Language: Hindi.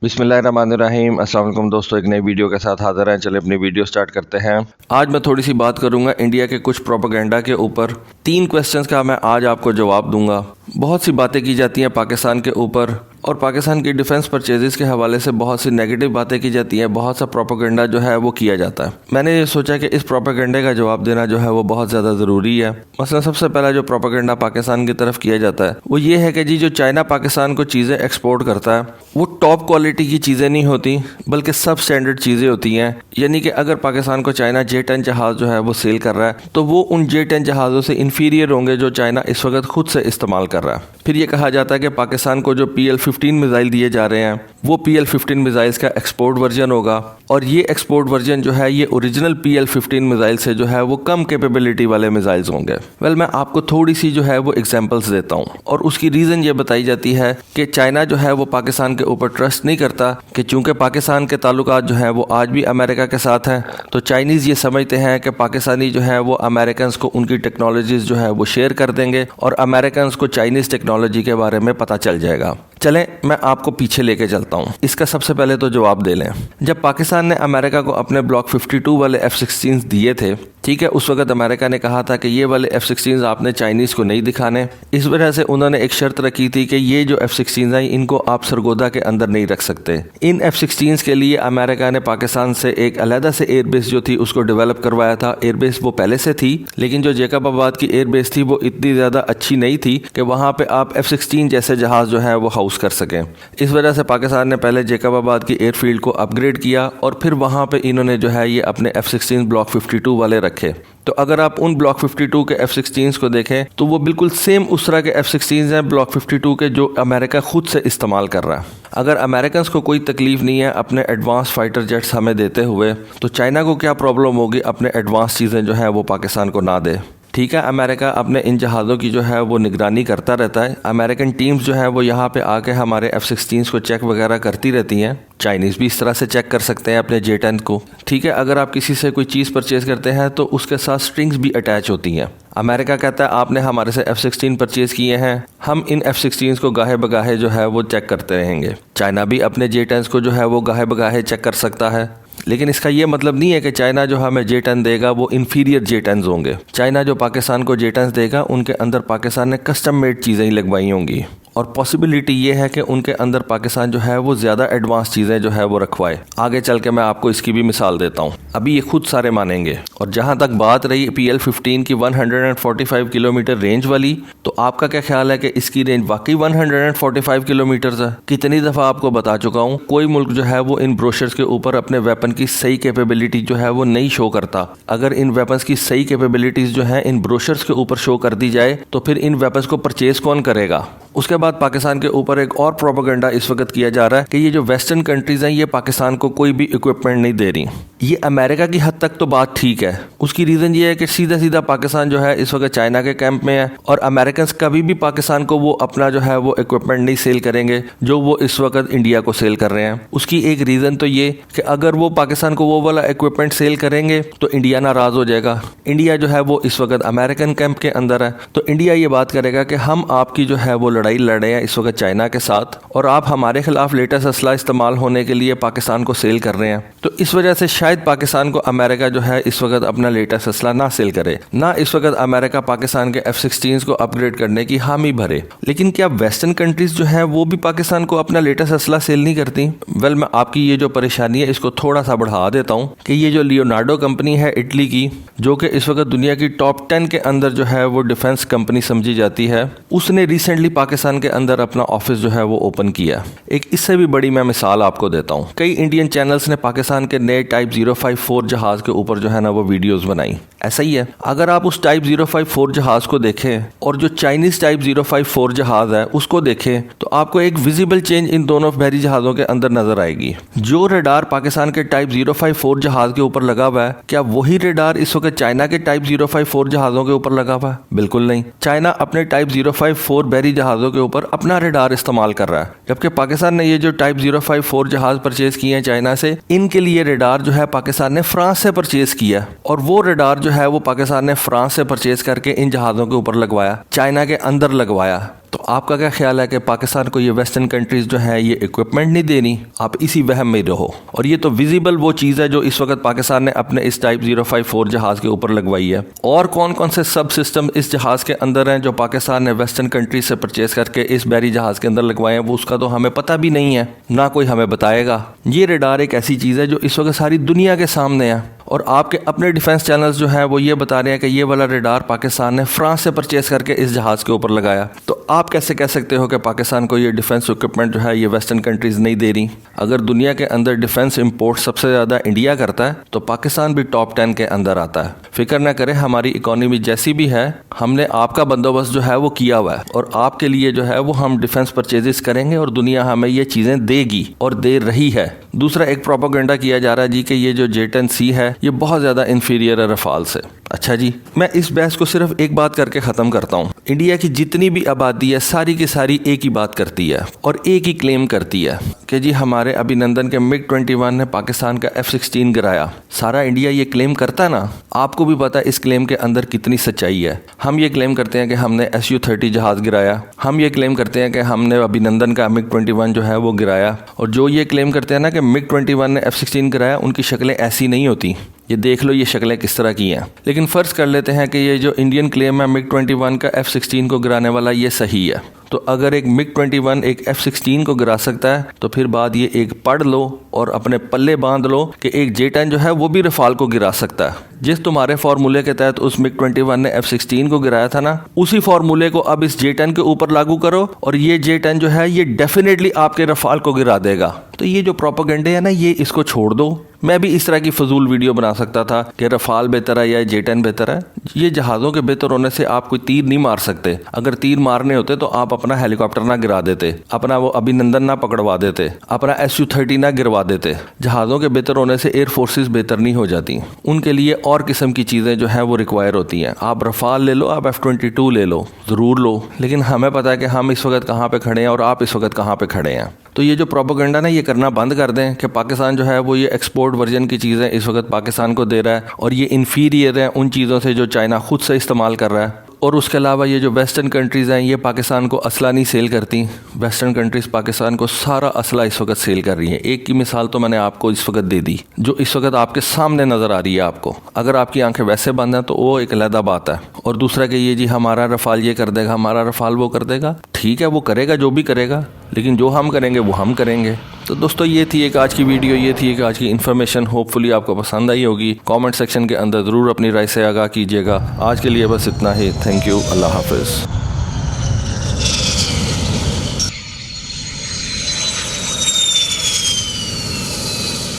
बिस्मिल्लाहिर्रहमानिर्रहीम। अस्सलाम वालेकुम दोस्तों, एक नई वीडियो के साथ हाजिर हैं। चलिए अपनी वीडियो स्टार्ट करते हैं। आज मैं थोड़ी सी बात करूंगा इंडिया के कुछ प्रोपेगेंडा के ऊपर। 3 क्वेश्चंस का मैं आज आपको जवाब दूंगा। बहुत सी बातें की जाती हैं पाकिस्तान के ऊपर और पाकिस्तान की डिफेंस परचेजेस के हवाले से बहुत सी नेगेटिव बातें की जाती हैं। बहुत सा प्रोपेगेंडा जो है वो किया जाता है। मैंने ये सोचा कि इस प्रोपेगेंडे का जवाब देना जो है वो बहुत ज़्यादा ज़रूरी है। मसलन सबसे पहला जो प्रोपेगेंडा पाकिस्तान की तरफ किया जाता है वो ये है कि जी जो चाइना पाकिस्तान को चीज़ें एक्सपोर्ट करता है वो टॉप क्वालिटी की चीज़ें नहीं होती बल्कि सब स्टैंडर्ड चीज़ें होती हैं। यानी कि अगर पाकिस्तान को चाइना J-10 जहाज़ जो है वो सेल कर रहा है तो वो उन J-10 जहाज़ों से इन्फीरियर होंगे जो चाइना इस वक्त खुद से इस्तेमाल कर रहा है। फिर ये कहा जाता है कि पाकिस्तान को जो PL-15 मिसाइल दिए जा रहे हैं वो PL-15 मिसाइल्स का एक्सपोर्ट वर्जन होगा और ये एक्सपोर्ट वर्जन जो है ये ओरिजिनल PL-15 मिसाइल से जो है वो कम कैपेबिलिटी वाले मिसाइल्स होंगे। मैं आपको थोड़ी सी जो है वो एग्जांपल्स देता हूँ और उसकी रीज़न ये बताई जाती है कि चाइना जो है वो पाकिस्तान के ऊपर ट्रस्ट नहीं करता कि चूंकि पाकिस्तान के ताल्लुकात जो है वो आज भी अमेरिका के साथ हैं तो चाइनीज़ ये समझते हैं कि पाकिस्तानी जो है वो अमेरिकन को उनकी टेक्नोलॉजीज़ जो है वो शेयर कर देंगे और अमेरिकन को चाइनीज़ टेक्नोलॉजी के बारे में पता चल जाएगा। चलें मैं आपको पीछे लेके चलता हूँ। इसका सबसे पहले तो जवाब दे लें। जब पाकिस्तान ने अमेरिका को अपने ब्लॉक 52 वाले F-16 दिए थे, ठीक है, उस वक्त अमेरिका ने कहा था कि ये वाले F-16 आपने चाइनीज़ को नहीं दिखाने। इस वजह से उन्होंने एक शर्त रखी थी कि ये जो F-16 हैं इनको आप सरगोदा के अंदर नहीं रख सकते। इन F-16 के लिए अमेरिका ने पाकिस्तान से एक अलहदा से एयरबेस जो थी उसको डेवलप करवाया था। एयरबेस वो पहले से थी लेकिन जो जैकबाबाद की एयरबेस थी वो इतनी ज़्यादा अच्छी नहीं थी कि वहाँ पर आप F-16 जैसे जहाज़ जो है वो हाउस कर सकें। इस वजह से पाकिस्तान ने पहले जैकबाबाद की एयरफील्ड को अपग्रेड किया और फिर वहाँ पे इन्होंने जो है ये अपने F-16 ब्लॉक 52 वाले रखे। तो अगर आप उन ब्लॉक 52 के F-16 को देखें तो वो बिल्कुल सेम उस तरह के F-16 हैं ब्लॉक 52 के जो अमेरिका खुद से इस्तेमाल कर रहा है। अगर अमेरिकन को कोई तकलीफ नहीं है अपने एडवांस फाइटर जेट्स हमें देते हुए तो चाइना को क्या प्रॉब्लम होगी अपने एडवांस चीज़ें जो है वो पाकिस्तान को ना दे। ठीक है, अमेरिका अपने इन जहाज़ों की जो है वो निगरानी करता रहता है। अमेरिकन टीम्स जो है वो यहाँ पे आके हमारे F-16 को चेक वगैरह करती रहती हैं। चाइनीज़ भी इस तरह से चेक कर सकते हैं अपने J-10 को। ठीक है, अगर आप किसी से कोई चीज़ परचेज़ करते हैं तो उसके साथ स्ट्रिंग्स भी अटैच होती हैं। अमेरिका कहता है आपने हमारे से F-16 परचेज़ किए हैं, हम इन F-16 को गाहे बगाहे जो है वो चेक करते रहेंगे। चाइना भी अपने J-10 को जो है वो गाहे बगाहे चेक कर सकता है। लेकिन इसका ये मतलब नहीं है कि चाइना जो हमें J-10 देगा वो इन्फीरियर J-10s होंगे। चाइना जो पाकिस्तान को J-10s देगा उनके अंदर पाकिस्तान ने कस्टम मेड चीज़ें ही लगवाई होंगी और पॉसिबिलिटी ये है कि उनके अंदर पाकिस्तान जो है वो ज़्यादा एडवांस चीज़ें जो है वो रखवाए। आगे चल के मैं आपको इसकी भी मिसाल देता हूँ। अभी ये खुद सारे मानेंगे। और जहाँ तक बात रही PL-15 की 145 किलोमीटर रेंज वाली, तो आपका क्या ख्याल है कि इसकी रेंज वाकई 145 किलोमीटर है? कितनी दफ़ा आपको बता चुका हूँ, कोई मुल्क जो है वो इन ब्रोशर्स के ऊपर अपने वेपन की सही कैपेबिलिटी जो है वो नहीं शो करता। अगर इन वेपन्स की सही कैपेबिलिटीज़ जो है इन ब्रोशर्स के ऊपर शो कर दी जाए तो फिर इन वेपन्स को परचेज कौन करेगा? उसके बाद पाकिस्तान के ऊपर एक और प्रोपेगेंडा इस वक्त किया जा रहा है कि ये जो वेस्टर्न कंट्रीज हैं ये पाकिस्तान को कोई भी इक्विपमेंट नहीं दे रही। ये अमेरिका की हद तक तो बात ठीक है। उसकी रीज़न ये है कि सीधा सीधा पाकिस्तान जो है इस वक्त चाइना के कैंप में है और अमेरिकन कभी भी पाकिस्तान को वो अपना जो है वो इक्विपमेंट नहीं सेल करेंगे जो वो इस वक्त इंडिया को सेल कर रहे हैं। उसकी एक रीज़न तो ये कि अगर वो पाकिस्तान को वो वाला इक्विपमेंट सेल करेंगे तो इंडिया नाराज़ हो जाएगा। इंडिया जो है वो इस वक्त अमेरिकन कैंप के अंदर है तो इंडिया ये बात करेगा कि हम आपकी जो है वो लड़ाई लड़े हैं इस वक्त चाइना के साथ और आप हमारे खिलाफ लेटेस्ट असला इस्तेमाल होने के लिए पाकिस्तान को सेल कर रहे हैं। तो इस वजह से शायद पाकिस्तान को अमेरिका जो है इस वक्त अपना लेटेस्ट असला ना सेल करे, ना इस वक्त अमेरिका पाकिस्तान के F-16 को अपग्रेड करने की हामी भरे। लेकिन क्या वेस्टर्न कंट्रीज जो है वो भी पाकिस्तान को अपना लेटेस्ट असला सेल नहीं करती? मैं आपकी ये जो परेशानी है इसको थोड़ा सा बढ़ा देता हूँ कि ये जो लियोनार्डो कंपनी है इटली की, जो कि इस वक्त दुनिया की टॉप 10 के अंदर जो है वो डिफेंस कंपनी समझी जाती है, उसने रिसेंटली पाकिस्तान के अंदर अपना ऑफिस जो है वो ओपन किया। एक इससे भी बड़ी मैं मिसाल आपको देता हूँ। कई इंडियन चैनल्स ने पाकिस्तान के नए टाइप 054 जहाज के ऊपर जो है ना वो वीडियोस बनाई। ऐसा ही है, अगर आप उस टाइप 054 जहाज को देखें और जो चाइनीज टाइप 054 जहाज है उसको देखें तो आपको एक विजिबल चेंज इन दोनों बहरी जहाजों के अंदर नजर आएगी। जो रेडार पाकिस्तान के टाइप 054 जहाज के ऊपर लगा हुआ है, क्या वही रेडार इस वक्त चाइना के टाइप 054 जहाजों के ऊपर लगा हुआ है? बिल्कुल नहीं। चाइना अपने टाइप 054 बहरी जहाजों के ऊपर अपना रेडार इस्तेमाल कर रहा है, जबकि पाकिस्तान ने ये जो टाइप 054 जहाज परचेज किए हैं चाइना से, इनके लिए रेडार जो है पाकिस्तान ने फ्रांस से परचेज किया और वो रेडार जो है वो पाकिस्तान ने फ्रांस से परचेज करके इन जहाज़ों के ऊपर लगवाया, चाइना के अंदर लगवाया। तो आपका क्या ख्याल है कि पाकिस्तान को ये वेस्टर्न कंट्रीज जो है ये इक्विपमेंट नहीं देनी? आप इसी वहम में रहो। और ये तो विजिबल वो चीज़ है जो इस वक्त पाकिस्तान ने अपने इस टाइप 054 जहाज़ के ऊपर लगवाई है। और कौन कौन से सब सिस्टम इस जहाज़ के अंदर हैं जो पाकिस्तान ने वेस्टर्न कंट्रीज से परचेज करके इस बैरी जहाज़ के अंदर लगवाए हैं, वो उसका तो हमें पता भी नहीं है, ना कोई हमें बताएगा। ये रेडार एक ऐसी चीज़ है जो इस वक्त सारी दुनिया के सामने है और आपके अपने डिफेंस चैनल्स जो हैं वो ये बता रहे हैं कि ये वाला रेडार पाकिस्तान ने फ्रांस से परचेज करके इस जहाज़ के ऊपर लगाया। तो आप कैसे कह सकते हो कि पाकिस्तान को ये डिफेंस इक्विपमेंट जो है ये वेस्टर्न कंट्रीज़ नहीं दे रही? अगर दुनिया के अंदर डिफेंस इंपोर्ट सबसे ज़्यादा इंडिया करता है तो पाकिस्तान भी टॉप 10 के अंदर आता है। फिक्र न करें, हमारी इकॉनमी जैसी भी है, हमने आपका बंदोबस्त जो है वो किया हुआ है और आपके लिए जो है वो हम डिफेंस परचेजेस करेंगे और दुनिया हमें ये चीज़ें देगी और दे रही है। दूसरा एक प्रोपेगेंडा किया जा रहा है जी कि ये जो J-10C है ये बहुत ज़्यादा इन्फीरियर है रफाल से। अच्छा जी, मैं इस बहस को सिर्फ एक बात करके ख़त्म करता हूँ। इंडिया की जितनी भी आबादी है सारी की सारी एक ही बात करती है और एक ही क्लेम करती है कि जी हमारे अभिनंदन के MiG-21 ने पाकिस्तान का F-16 गिराया। सारा इंडिया ये क्लेम करता है ना। आपको भी पता है इस क्लेम के अंदर कितनी सच्चाई है। हम ये क्लेम करते हैं कि हमने Su-30 जहाज़ गिराया, हम ये क्लेम करते हैं कि हमने अभिनंदन का MiG-21 जो है वो गिराया, और जो ये क्लेम करते हैं ना कि MiG-21 ने F-16 गिराया, उनकी शक्लें ऐसी नहीं होती। ये देख लो ये शक्लें किस तरह की हैं। लेकिन फ़र्ज़ कर लेते हैं कि ये जो इंडियन क्लेम है MiG-21 का F-16 को गिराने वाला ये सही है। तो अगर एक MiG-21 एक F-16 को गिरा सकता है तो फिर बात ये एक पढ़ लो और अपने पल्ले बांध लो कि एक J-10 जो है वो भी रफाल को गिरा सकता है। जिस तुम्हारे फार्मूले के तहत उस MiG-21 ने F-16 को गिराया था ना, उसी फार्मूले को अब इस J-10 के ऊपर लागू करो और ये J-10 जो है ये डेफिनेटली आपके रफाल को गिरा देगा। तो ये जो प्रोपेगेंडे है ना, ये इसको छोड़ दो। मैं भी इस तरह की फजूल वीडियो बना सकता था कि रफाल बेहतर है या J-10 बेहतर है। ये जहाज़ों के बेहतर होने से आप कोई तीर नहीं मार सकते। अगर तीर मारने होते तो आप अपना हेलीकॉप्टर ना गिरा देते, अपना वो अभिनंदन ना पकड़वा देते, अपना Su-30 ना गिरवा देते। जहाज़ों के बेहतर होने से एयर फोर्सेस बेहतर नहीं हो जाती। उनके लिए और किस्म की चीज़ें जो हैं वो रिक्वायर होती हैं। आप रफाल ले लो, आप F-22 ले लो, ज़रूर लो, लेकिन हमें पता है कि हम इस वक्त कहाँ पर खड़े हैं और आप इस वक्त कहाँ पर खड़े हैं। तो ये जो प्रोपेगेंडा ना ये करना बंद कर दें कि पाकिस्तान जो है वो ये एक्सपोर्ट वर्जन की चीज़ें इस वक्त पाकिस्तान को दे रहा है और ये इन्फीरियर है उन चीज़ों से जो चाइना खुद से इस्तेमाल कर रहा है। और उसके अलावा ये जो वेस्टर्न कंट्रीज़ हैं ये पाकिस्तान को असला नहीं सेल करती। वेस्टर्न कंट्रीज़ पाकिस्तान को सारा असला इस वक्त सेल कर रही हैं। एक की मिसाल तो मैंने आपको इस वक्त दे दी जो इस वक्त आपके सामने नज़र आ रही है आपको। अगर आपकी आंखें वैसे बंद हैं तो वो एक अलग बात है। और दूसरा कि ये जी हमारा रफाल ये कर देगा, हमारा रफाल वो कर देगा, ठीक है वो करेगा जो भी करेगा, लेकिन जो हम करेंगे वो हम करेंगे। तो दोस्तों ये थी एक आज की वीडियो, ये थी एक आज की इन्फॉर्मेशन। होपफुली आपको पसंद आई होगी। कमेंट सेक्शन के अंदर ज़रूर अपनी राय से आगाह कीजिएगा। आज के लिए बस इतना ही। Thank you. अल्लाह हाफिज़।